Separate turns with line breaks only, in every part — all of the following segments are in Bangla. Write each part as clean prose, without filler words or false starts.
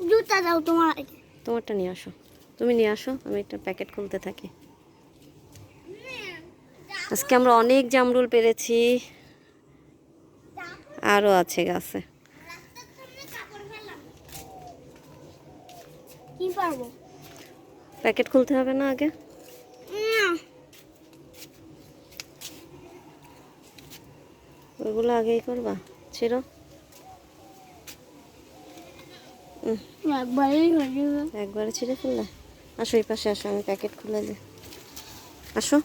জুতা দাও তোমার।
তোমারটা নিয়ে আসো, তুমি নিয়ে আসো, আমি একটা প্যাকেট খুলতে থাকি। আজকে আমরা অনেক জামরুল পেরেছি, আরও আছে গাছে।
কি পারবো?
প্যাকেট খুলতে হবে না আগে? ওইগুলো আগেই করবা, ছিড়ো। একবারে ছিঁড়ে ফেললে? আসো এই পাশে আসো, আমি প্যাকেট খুলে দিই। আসো।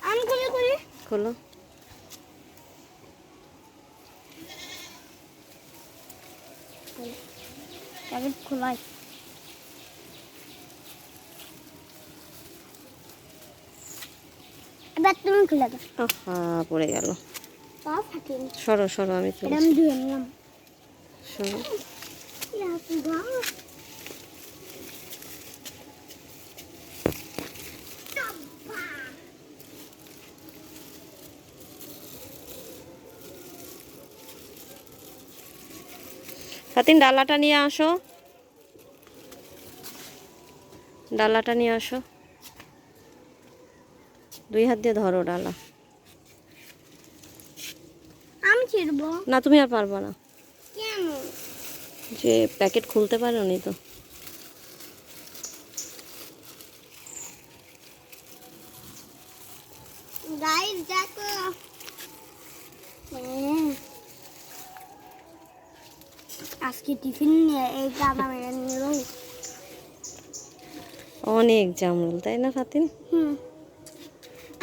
আমি করি
খোলো।
প্যাকেট খোলাই। এবার তুমি খুলে দাও।
আহা, পড়ে গেল।
পা ফাটেনি।
সরো সরো, আমি
এটা আমি ধুয়ে নিলাম।
সরো। ফাতিন, ডালাটা নিয়ে আসো, ডালাটা নিয়ে আসো। 2 হাত দিয়ে ধরো ডালা।
আমি ছিড়বো
না, তুমি আর পারবা না,
কেন?
যে প্যাকেট খুলতে পারো নি তো।
গাইস দেখো, আজকে টিফিন নিয়ে এই দাদা মেরে নিয়ে এলো।
অনেক জামরুল, তাই না ফাতিন?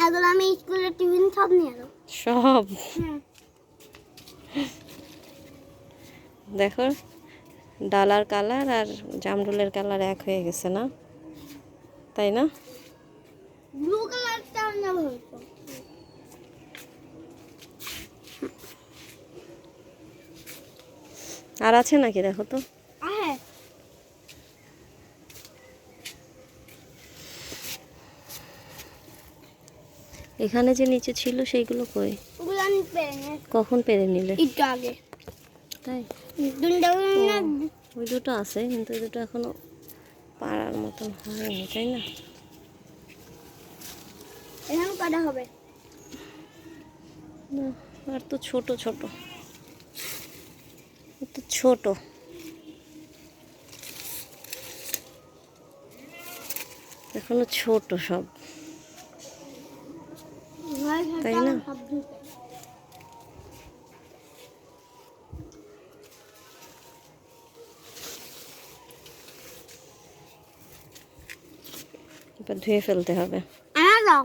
এগুলো আমি স্কুলের টিফিন সব নিয়ে এলো।
সব? দেখো, ডালার কালার আর জামরুলের কালার এক হয়ে গেছে না, তাই না?
ব্লু কালারটা না হইতো।
আর আছে নাকি দেখো তো।
হ্যাঁ,
এখানে যে নিচে ছিল সেইগুলো কই?
ওগুলো আমি পেরে নিই।
কখন পেরে নিলে?
একটু আগে।
তাই?
দুটো
ওই দুটো আছে, কিন্তু ওই দুটো এখনো পাড়ার মতন হয়নি, তাই না?
এখানে কাটা হবে
না, আর তো ছোট ছোট, তো ছোট। এখনো ছোট সব, তাই না? এবার ধুয়ে ফেলতে হবে।
দাও।